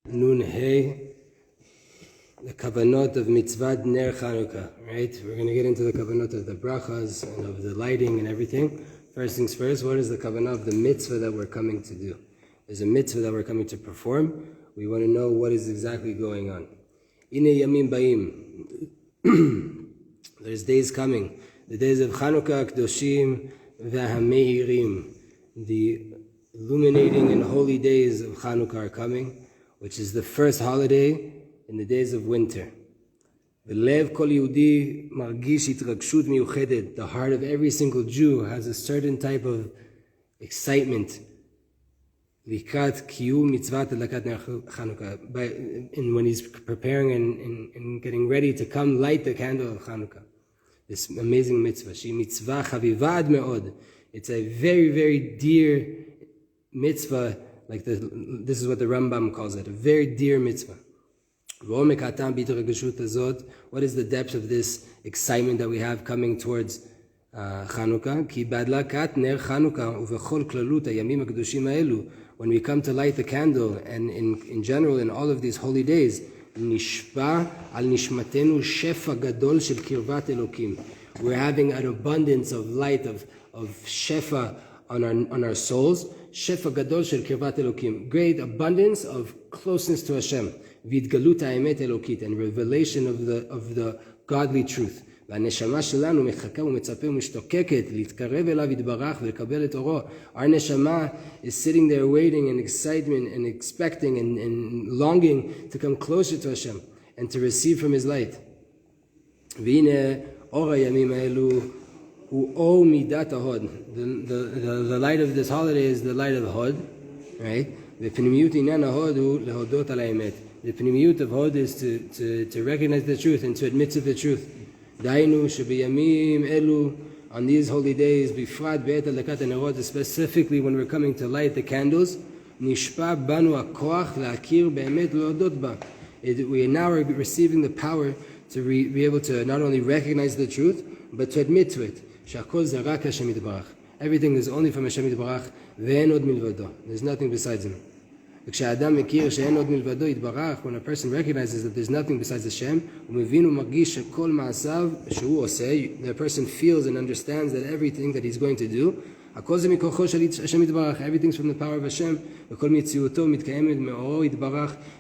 Nun Hey, the kavanot of mitzvah ner Chanukah, right? We're going to get into the kavanot of the brachas and of the lighting and everything. First things first, what is the kavanah of the mitzvah that we're coming to do? There's a mitzvah that we're coming to perform. We want to know what is exactly going on. Ine yamim ba'im. There's days coming. The days of Chanukah, Kdoshim, Meirim. The illuminating and holy days of Chanukah are coming, which is the first holiday in the days of winter. The heart of every single Jew has a certain type of excitement. And when he's preparing and getting ready to come light the candle of Chanukah. This amazing mitzvah. It's a very, very dear mitzvah. This is what the Rambam calls it, a very dear mitzvah. What is the depth of this excitement that we have coming towards Chanukah? When we come to light the candle, and in general in all of these holy days, we're having an abundance of light, of shefa on our souls. Shefa gadol shel kirvat elokim, great abundance of closeness to Hashem, vidgalut ha'emet elokit, and revelation of the godly truth. והנשמה שלנו מחכה ומצפה ומשתוקקת להתקרב אליו יתברך ולקבל את אורו. Our neshama is sitting there waiting in excitement and expecting and longing to come closer to Hashem and to receive from His light. והנה אור הימים האלו הוא אור מידת ההוד. The light of this holiday is the light of Hod, right? ופנימיות עניין ההוד הוא להודות על האמת. The pnimiyut of Hod is to recognize the truth and to admit to the truth. Dainu shebiyamim elu, on these holy days, bifrat be'et hadakat hanerot, specifically when we're coming to light the candles, nishpa banu hakoach le'akir be'emet le'odot ba. We now are receiving the power to be able to not only recognize the truth, but to admit to it. Shakol zarak Hashem yitbarach. Everything is only from Hashem yitbarach, ve'en od milvado. There's nothing besides Him. When a person recognizes that there's nothing besides Hashem, the person feels and understands that everything that he's going to do, everything's from the power of Hashem.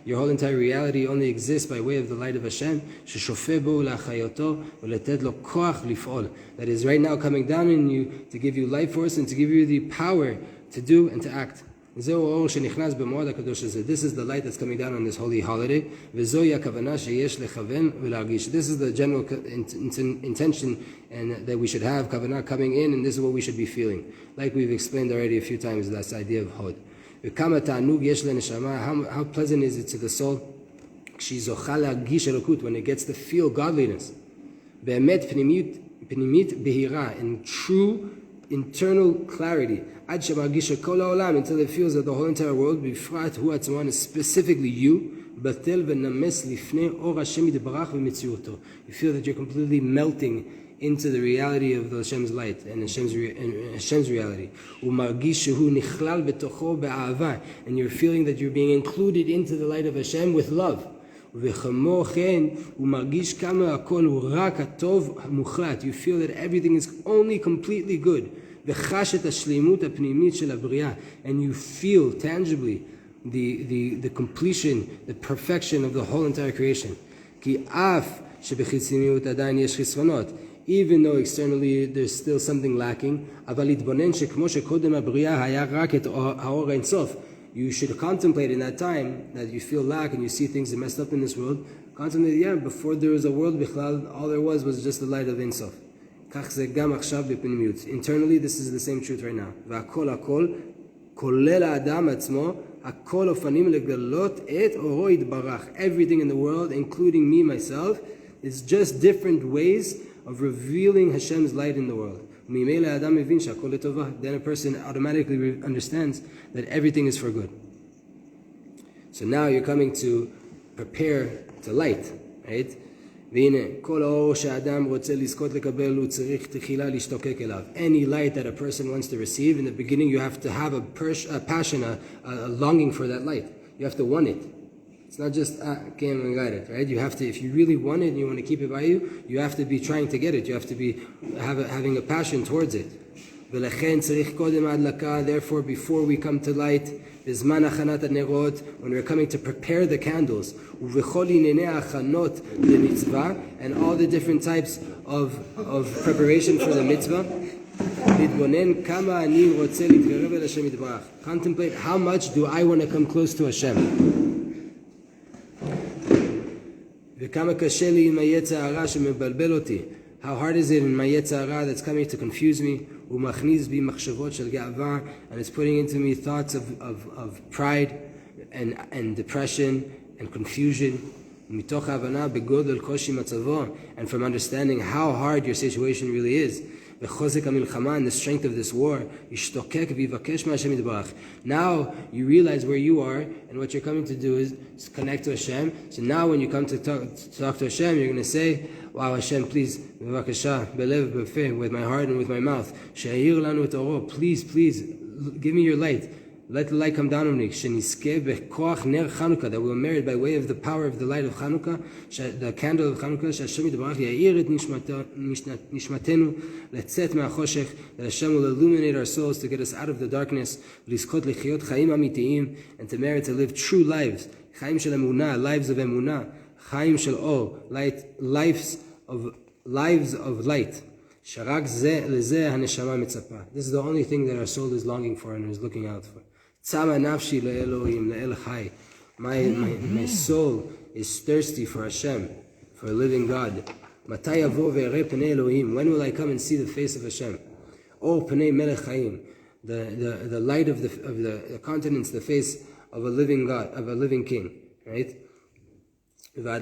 Your whole entire reality only exists by way of the light of Hashem, that is right now coming down in you to give you life force and to give you the power to do and to act. This is the light that's coming down on this holy holiday. This is the general intention and that we should have kavanah coming in, and this is what we should be feeling. Like we've explained already a few times, that's the idea of Hod. How pleasant is it to the soul when it gets to feel godliness. In true internal clarity, until it feels that the whole entire world, is specifically you, you feel that you're completely melting into the reality of the Hashem's light and Hashem's reality. And you're feeling that you're being included into the light of Hashem with love. You feel that everything is only completely good. And you feel tangibly the completion, the perfection of the whole entire creation. Even though externally there's still something lacking, you should contemplate in that time that you feel lack and you see things are messed up in this world. Contemplate, before there was a world, all there was just the light of Ein Sof. Internally, this is the same truth right now. Everything in the world, including me, myself, is just different ways of revealing Hashem's light in the world. Then a person automatically understands that everything is for good. So now you're coming to prepare to light, right? Any light that a person wants to receive, in the beginning you have to have a passion, a longing for that light. You have to want it. It's not just, came and got it, right? You have to, if you really want it and you want to keep it by you, you have to be trying to get it. You have to be having a passion towards it. Therefore, before we come to light, when we're coming to prepare the candles, and all the different types of preparation for the mitzvah, contemplate how much do I want to come close to Hashem. How hard is it in my Yetzer Hara that's coming to confuse me, and it's putting into me thoughts of pride and depression and confusion, and from understanding how hard your situation really is, and the strength of this war. Now you realize where you are, and what you're coming to do is connect to Hashem. So now when you come to talk to Hashem, you're going to say, wow, Hashem, please, with my heart and with my mouth, please, give me your light. Let the light come down on me. That we'll merit by way of the power of the light of Chanukah, the candle of Chanukah, that Hashem will illuminate our souls to get us out of the darkness, and to merit to live true lives. Lives of emunah, lives of light. This is the only thing that our soul is longing for and is looking out for. My soul is thirsty for Hashem, for a living God. When will I come and see the face of Hashem? The light of the countenance, the face of a living God, of a living King, right? By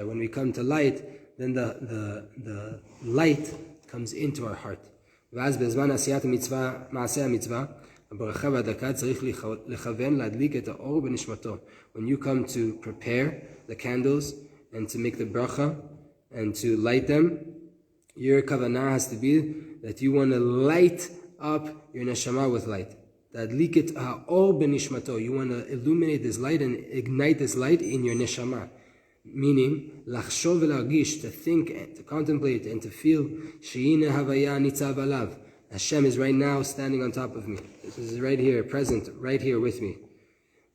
when we come to light, then the light comes into our heart. ואז בזמן עשיית המצווה, מעשה המצווה, הברכה והדקה צריך לכוון להדליק את האור בנשמתו. When you come to prepare the candles and to make the bracha and to light them, your kavanah has to be that you want to light up your neshama with light. להדליק את האור בנשמתו. You want to illuminate this light and ignite this light in your neshama. Meaning, לחשוב ולהרגיש, to think, and to contemplate, and to feel, שהנה הוויה ניצב עליו. Hashem is right now standing on top of me. This is right here, present, right here with me.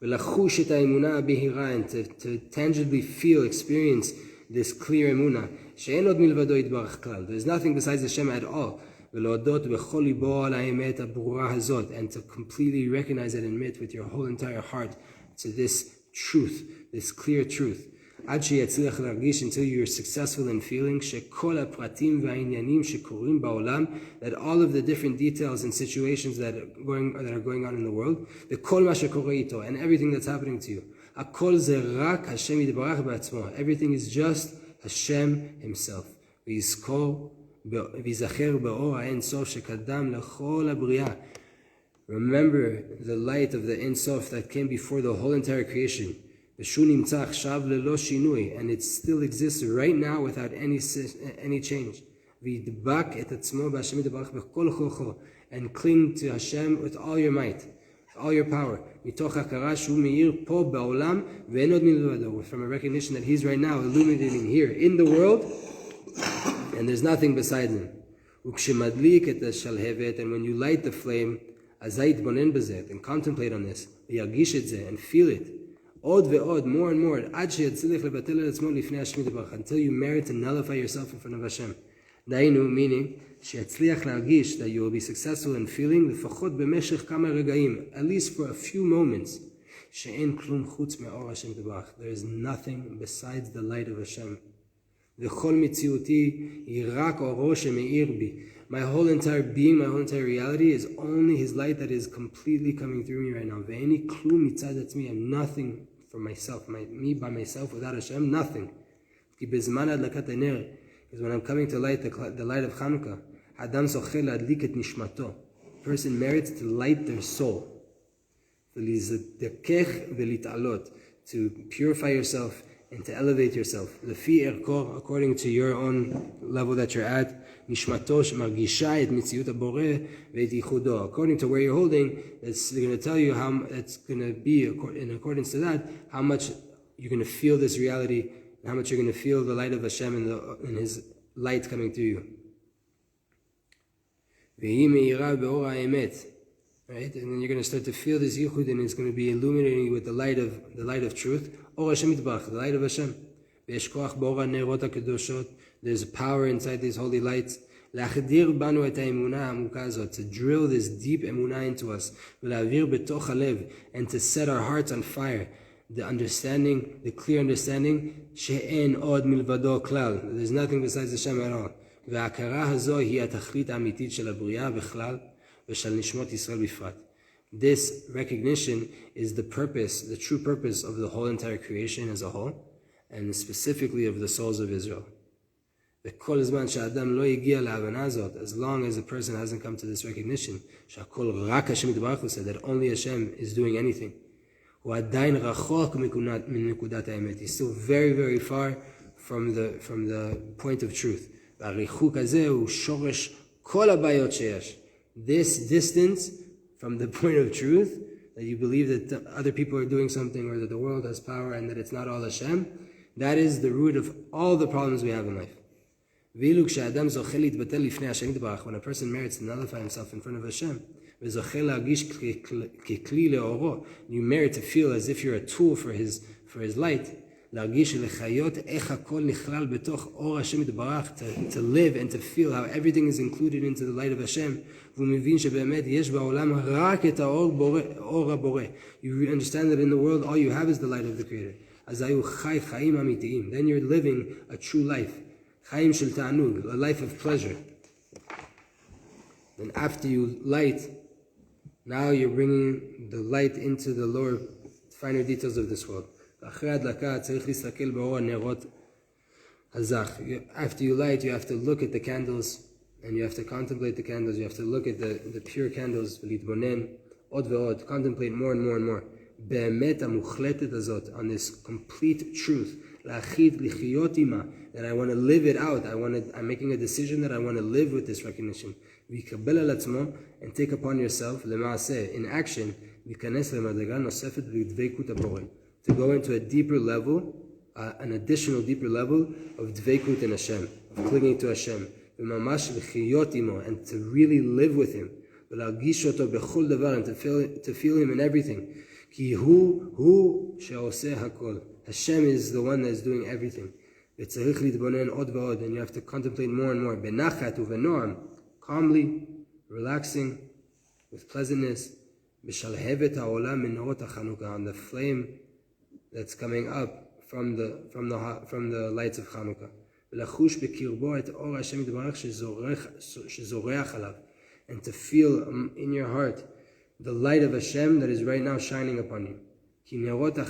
ולחוש את האמונה הבהירה, and to tangibly feel, experience this clear אמונה, שאין עוד מלבדו יתברך כלל. There is nothing besides Hashem at all. ולהודות בכל ליבו על האמת הברורה הזאת, and to completely recognize and admit with your whole entire heart to this truth, this clear truth. עד שיצליח להרגיש, until you're successful in feeling שכל הפרטים והעניינים שקורים בעולם, that all of the different details and situations that are going on in the world, וכל מה שקורה איתו, and everything that's happening to you, הכל זה רק השם יתברך בעצמו. Everything is just Hashem himself. ויזכר באור האין סוף שקדם לכל הבריאה. Remember the light of the Ein Sof that came before the whole entire creation. And it still exists right now without any change. And cling to Hashem with all your might, all your power. From a recognition that He's right now illuminating here in the world, and there's nothing beside Him. And when you light the flame, and contemplate on this, and feel it, עוד ועוד, more and more, עד שיצליח לבטל על עצמו לפני השם יתברך, until you merit to nullify yourself in front of Hashem. דהיינו, meaning, שיצליח להרגיש that you will be successful in feeling לפחות במשך כמה רגעים, at least for a few moments, שאין כלום חוץ מאור השם יתברך. There is nothing besides the light of Hashem. וכל מציאותי היא רק אורו שמאיר בי. My whole entire being, my whole entire reality is only His light that is completely coming through me right now. ואיני כלום מצד עצמי, I'm nothing for myself, me by myself, without Hashem, nothing. כי בזמן הדלקת הנר, because when I'm coming to light the light of Chanukah, האדם זוכה להדליק את נשמתו. Person merits to light their soul. ולהזדכך ולהתעלות, to purify yourself and to elevate yourself. Lefi erko, according to your own level that you're at. Nishmato margisha et mitziut haboreh ve'et yichudo. According to where you're holding, it's going to tell you how it's going to be in accordance to that, how much you're going to feel this reality, and how much you're going to feel the light of Hashem and His light coming through you. Vehi meira be'or ha'emet. Right, and then you're going to start to feel this yichud, and it's going to be illuminating you with the light of truth. Or Hashem yitbarach, the light of Hashem. Ve'esh koach b'or ha'nerot ha'kedoshot. There's power inside these holy lights. La'chadir banu et ha'emunah ha'amuka azot, to drill this deep emunah into us. Ve'la'avir betoch halev, and to set our hearts on fire. The understanding, the clear understanding, she'en od milvado klal. There's nothing besides Hashem at all. Ve'akara hazo hi ha'tachlit ha'amitit shel habriya b'chlal. This recognition is the purpose, the true purpose of the whole entire creation as a whole, and specifically of the souls of Israel. As long as a person hasn't come to this recognition, that only Hashem is doing anything, he's still very, very far from the point of truth. This distance from the point of truth, that you believe that other people are doing something, or that the world has power and that it's not all Hashem, that is the root of all the problems we have in life. When a person merits to nullify himself in front of Hashem, you merit to feel as if you're a tool for His light, to live and to feel how everything is included into the light of Hashem. You understand that in the world all you have is the light of the Creator. Then you're living a true life, a life of pleasure. Then after you light, now you're bringing the light into the lower, finer details of this world. After you light, you have to look at the candles, and you have to contemplate the candles. You have to look at the pure candles, contemplate more and more and more. On this complete truth, that I want to live it out. I'm making a decision that I want to live with this recognition. And take upon yourself, in action, to go into a deeper level, an additional deeper level of dveikut in Hashem, of clinging to Hashem, and to really live with Him, and to feel Him in everything. Hashem is the one that is doing everything. And you have to contemplate more and more, calmly, relaxing, with pleasantness, on the flame that's coming up from the lights of Chanukah. And to feel in your heart the light of Hashem that is right now shining upon you. The light of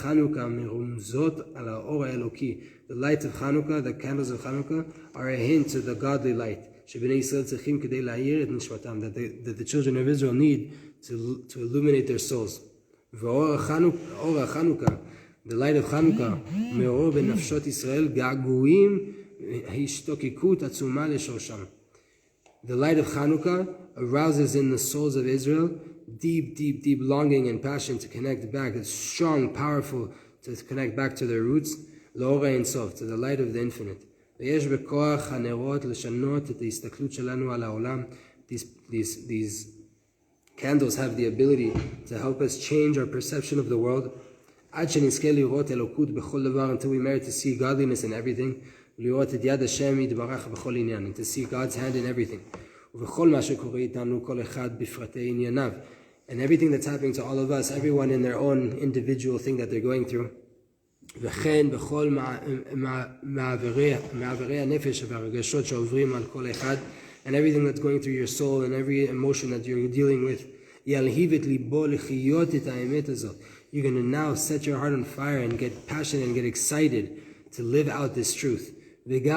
Chanukah, the candles of Chanukah, are a hint to the godly light that the children of Israel need to illuminate their souls. The light of Chanukah, the light of Chanukah arouses in the souls of Israel deep, deep, deep longing and passion to connect back. It's strong, powerful, to connect back to their roots, to the light of the infinite. These candles have the ability to help us change our perception of the world, until we merit to see godliness in everything, and to see God's hand in everything, and everything that's happening to all of us, everyone in their own individual thing that they're going through, and everything that's going through your soul and every emotion that you're dealing with. You're going to now set your heart on fire and get passionate and get excited to live out this truth. And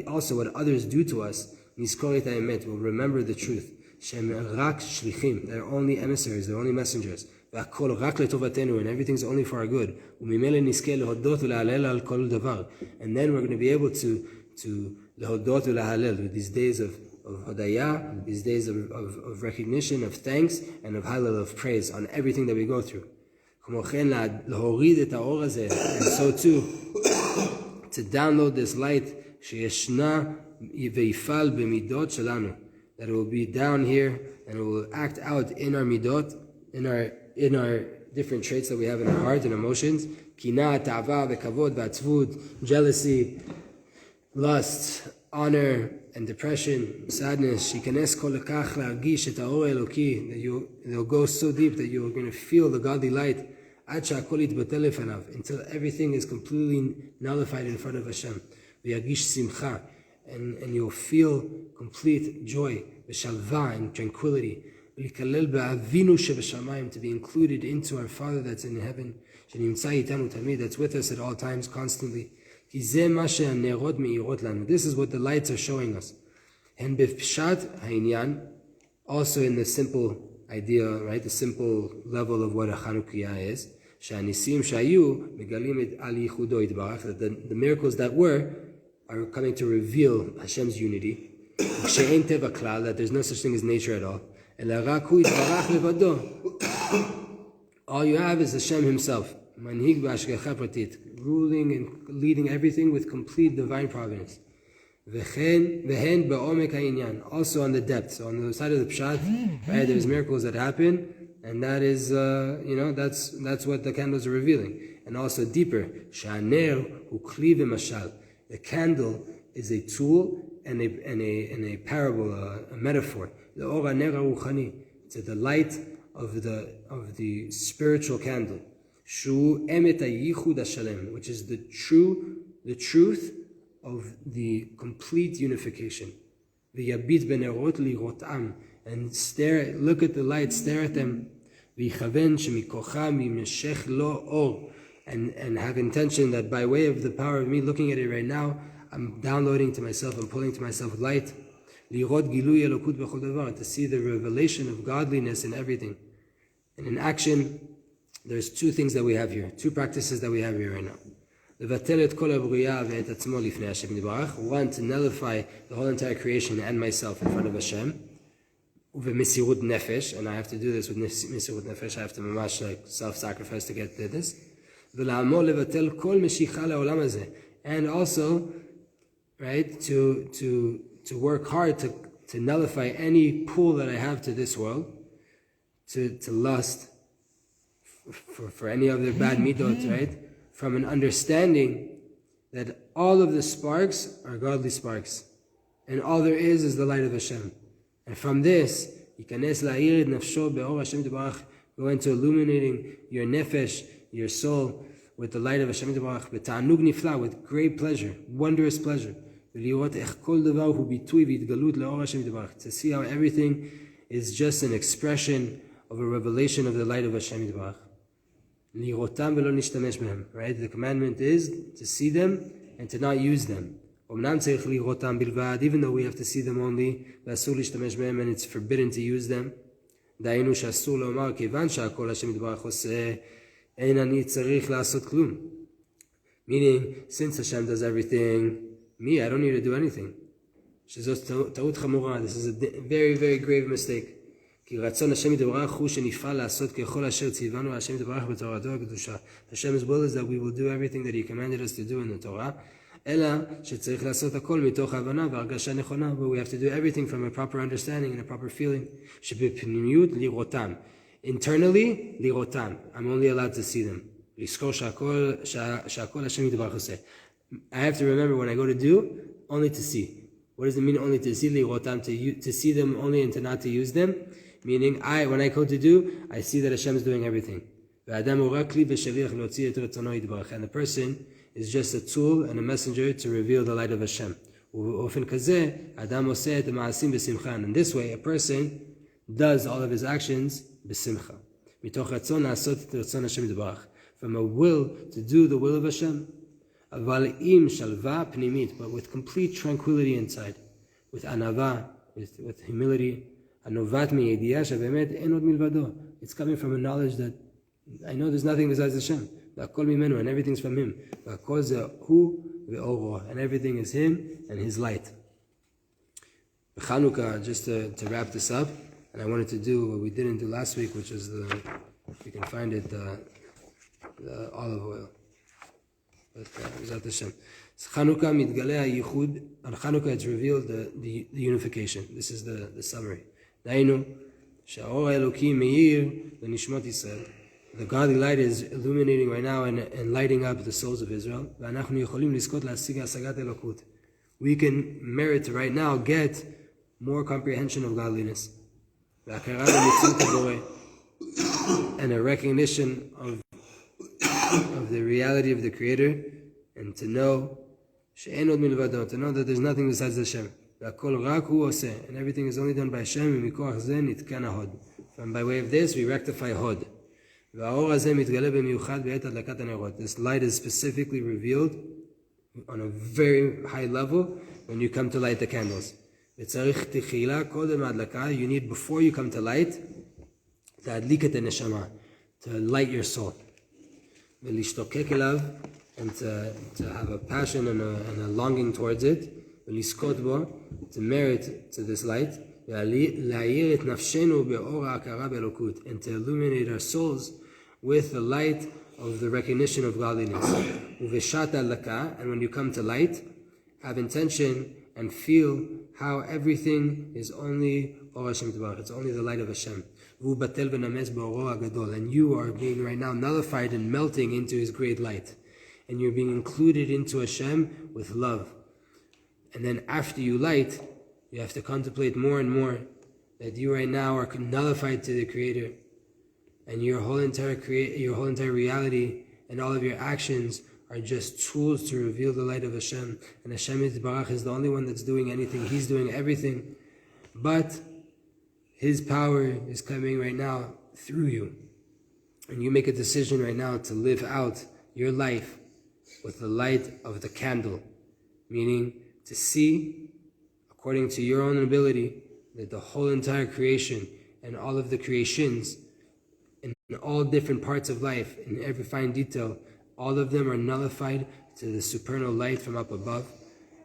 also what others do to us, we'll remember the truth. שהם רק שליחים, they're only emissaries, they're only messengers. והכל רק לטובתנו, and everything's only for our good. וממילא נזכה להודות ולהלל על כל דבר. And then we're going to be able to להודות ולהלל with these days of hodaya, these days of recognition, of thanks, and of hallel, of praise on everything that we go through. כמו כן, להוריד את האור הזה, and so too, to download this light שישנה ויפעל במידות שלנו, that it will be down here and it will act out in our midot, in our different traits that we have in our heart and emotions, קנאה, תאווה וכבוד ועצבות, jealousy, lust, honor and depression, sadness, שייכנס כל כך להרגיש את האור האלוקי, that it'll go so deep that you're going to feel the godly light, עד שהכל יתבטל לפניו, until everything is completely nullified in front of Hashem. וירגיש שמחה, and you'll feel complete joy, ושלווה and tranquility, ולהיכלל באבינו שבשמיים, to be included into our Father that's in heaven, שנמצא איתנו תמיד, that's with us at all times, constantly. כי זה מה שהנרות מאירות לנו. This is what the lights are showing us. הן בפשט העניין, also in the simple idea, right, the simple level of what a Chanukah is, שהניסים שהיו מגלים על ייחודו יתברך, that the miracles that were are coming to reveal Hashem's unity, שאין טבע כלל, that there's no such thing as nature at all, אלא רק הוא יתברך לבדו. All you have is Hashem himself, מנהיג בהשגחה פרטית, ruling and leading everything with complete divine providence. והן בעומק העניין, also on the depth, so on the side of the pshat, right, there's miracles that happen, and that is, that's what the candles are revealing. And also deeper, שהנר הוא כלי ומשל. The candle is a tool and a parable, a metaphor. לאור הנר הרוחני, to the light of the spiritual candle. שהוא אמת הייחוד השלם, which is the truth of the complete unification. ויביט בנרות לראותם, and look at the light, stare at them. ויכוון שמכוחם ימשך לו אור, and have intention that by way of the power of me looking at it right now, I'm downloading to myself, I'm pulling to myself light. לראות גילוי אלוקות בכל דבר, to see the revelation of godliness in everything. And in action, there's two things that we have here, two practices that we have here right now. לבטל את כל הבריאה ואת עצמו לפני השם יתברך. One, to nullify the whole entire creation and myself in front of Hashem. ובמסירות נפש, and I have to do this with מסירות נפש, I have to ממש like self-sacrifice to get this. ולעמול לבטל כל משיכה לעולם הזה. And also, right, to work hard to nullify any pull that I have to this world, to lust, for any of the bad midot, right? From an understanding that all of the sparks are godly sparks, and all there is the light of Hashem. And from this, ייכנס להאיר את נפשו באור השם יתברך, go into illuminating your nefesh, your soul, with the light of Hashem yitbarach, בתענוג נפלא, with great pleasure, wondrous pleasure, ולראות איך כל דבר הוא ביטוי והתגלות לאור השם יתברך, to see how everything is just an expression of a revelation of the light of Hashem yitbarach. לראותם ולא נשתמש בהם, right? The commandment is to see them and to not use them. אמנם צריך לראותם בלבד, even though we have to see them only, ואסור להשתמש בהם, and it's forbidden to use them. דהיינו שאסור לומר, כיוון שהכל השם יתברך עושה, אין אני צריך לעשות כלום. Meaning, since Hashem does everything, me, I don't need to do anything. שזאת טעות חמורה, this is a very, very grave mistake. כי רצון השם יתברך הוא שנפעל לעשות ככל אשר ציוונו השם יתברך בתורתו הקדושה. Hashem's will is that we will do everything that He commanded us to do in the Torah, אלא שצריך לעשות הכל מתוך ההבנה והרגשה נכונה, but we have to do everything from a proper understanding and a proper feeling. שבפנימיות לראותם. Internally, לראותם. I'm only allowed to see them. לזכור שהכל השם יתברך עושה. I have to remember when I go to do, only to see. What does it mean only to see לראותם? To see them only and to not to use them? Meaning, when I go to do, I see that Hashem is doing everything. And the person is just a tool and a messenger to reveal the light of Hashem. And in this way, a person does all of his actions בשמחה. From a will to do the will of Hashem. But with complete tranquility inside. With anava, with humility. הנובעת מידיעה שבאמת אין עוד מלבדו. It's coming from a knowledge that I know there's nothing besides Hashem. והכל ממנו, and everything's from him. והכל זה הוא ואורו, and everything is him and his light. Chanukah, just to wrap this up, and I wanted to do what we didn't do last week, which is if you can find it, the olive oil. But Zat Hashem. Chanukah mitgaleh yichud. On Chanukah, it's revealed the unification. This is the summary. Dainu she'or Elokim Meir l'nishmot Yisrael. The godly light is illuminating right now and lighting up the souls of Israel. Ve'anachnu yicholim lizkot la'asig hasagat Elokut. We can merit to right now get more comprehension of godliness. And a recognition of the reality of the Creator, and to know that there's nothing besides Hashem. And everything is only done by Hashem. And by way of this, we rectify Hod. This light is specifically revealed on a very high level when you come to light the candles. You need, before you come to light, to light your soul. And to have a passion and a longing towards it. To merit to this light. And to illuminate our souls with the light of the recognition of godliness. And when you come to light, have intention and feel how everything is only it's only the light of Hashem. And you are being right now nullified and melting into His great light. And you're being included into Hashem with love. And then after you light, you have to contemplate more and more that you right now are nullified to the Creator. And your whole entire reality and all of your actions are just tools to reveal the light of Hashem. And Hashem Yitbarach is the only one that's doing anything. He's doing everything. But His power is coming right now through you. And you make a decision right now to live out your life with the light of the candle. Meaning to see, according to your own ability, that the whole entire creation and all of the creations in all different parts of life, in every fine detail, all of them are nullified to the supernal light from up above,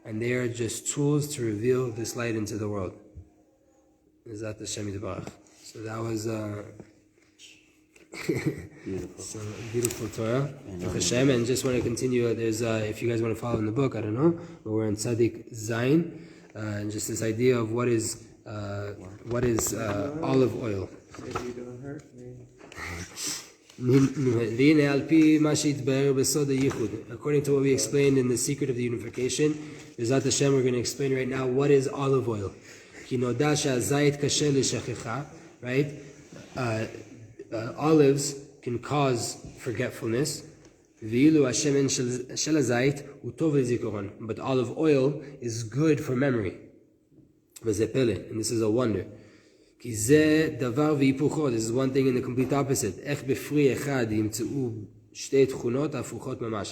and they are just tools to reveal this light into the world. Zat Hashem Yitbarach. So that was some beautiful Torah of Hashem, and just want to continue. There's if you guys want to follow in the book, I don't know, but we're in Tzadik Zayin, and just this idea of what is olive oil. According to what we explained in the secret of the unification, B'ezrat Hashem, we're going to explain right now what is olive oil. Right? Olives can cause forgetfulness. But olive oil is good for memory. And this is a wonder. This is one thing in the complete opposite.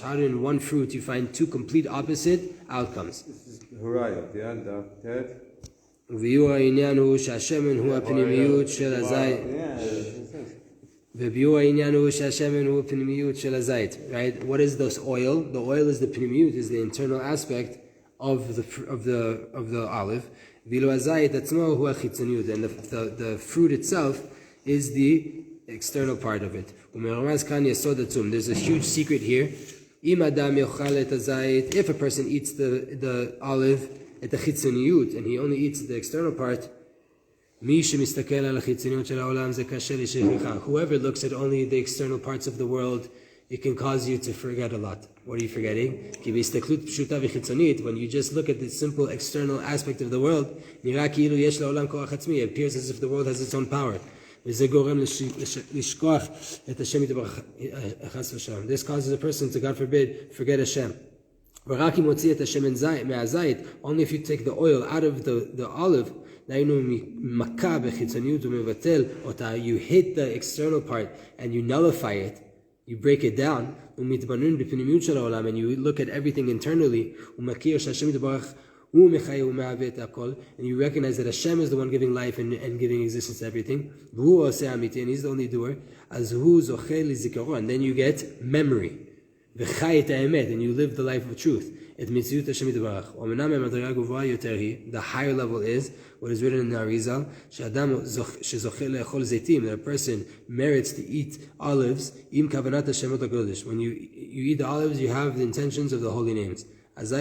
How in one fruit you find two complete opposite outcomes? Right? What is this oil? The oil is the pnimiyut, is the internal aspect of the olive. And the fruit itself is the external part of it. There's a huge secret here. If a person eats the olive at the chitzoniyut, and he only eats the external part, whoever looks at only the external parts of the world, it can cause you to forget a lot. What are you forgetting? When you just look at the simple external aspect of the world, it appears as if the world has its own power. This causes a person to, God forbid, forget Hashem. Only if you take the oil out of the olive, you hit the external part and you nullify it. You break it down, and you look at everything internally, And you recognize that Hashem is the one giving life and giving existence to everything. And He's the only doer. And then you get memory. And you live the life of truth. The higher level is what is written in the Arizal, that a person merits to eat olives. When you eat the olives, you have the intentions of the holy names. Not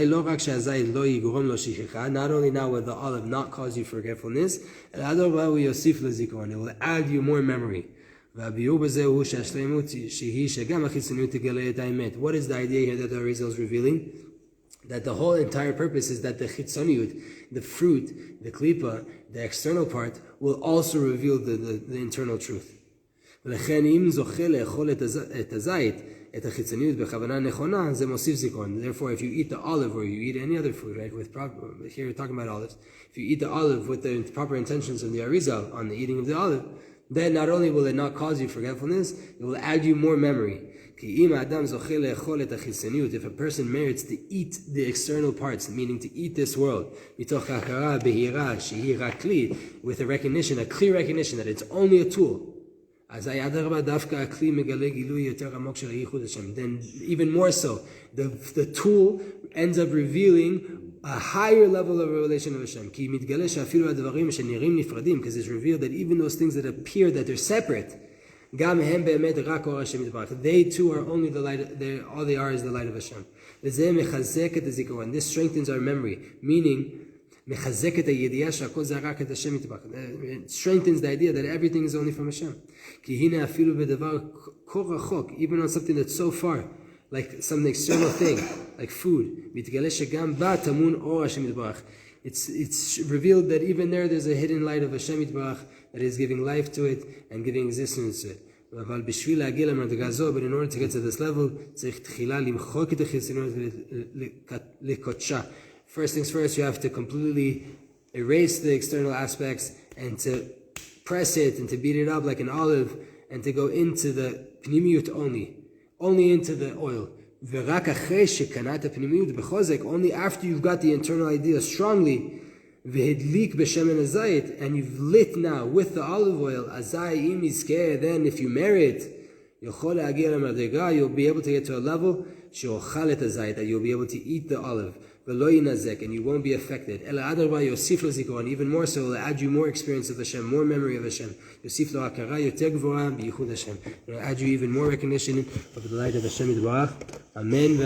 only now will the olive not cause you forgetfulness, it will add you more memory. What is the idea here that the Arizal is revealing? That the whole entire purpose is that the chitzoniut, the fruit, the klipa, the external part, will also reveal the internal truth. Therefore, if you eat the olive or you eat any other food, right, here we're talking about olives, if you eat the olive with the proper intentions of the Arizal on the eating of the olive, then not only will it not cause you forgetfulness, it will add you more memory. If a person merits to eat the external parts, meaning to eat this world, with a recognition, a clear recognition that it's only a tool, then even more so, the tool ends up revealing a higher level of revelation of Hashem. Because it's revealed that even those things that appear that they're separate, they too are only the light. All they are is the light of Hashem. And this strengthens our memory, meaning it strengthens the idea that everything is only from Hashem. Even on something that's so far, like some external thing, like food. It's revealed that even there's a hidden light of Hashem Yitbarach that is giving life to it and giving existence to it. But in order to get to this level, first things first, you have to completely erase the external aspects and to press it and to beat it up like an olive and to go into the pnimiyut only into the oil. Only after you've got the internal idea strongly, and you've lit now with the olive oil, then if you merit, you'll be able to get to a level that you'll be able to eat the olive. And you won't be affected. And even more so, it will add you more experience of Hashem, more memory of Hashem. It will add you even more recognition of the light of Hashem. Amen.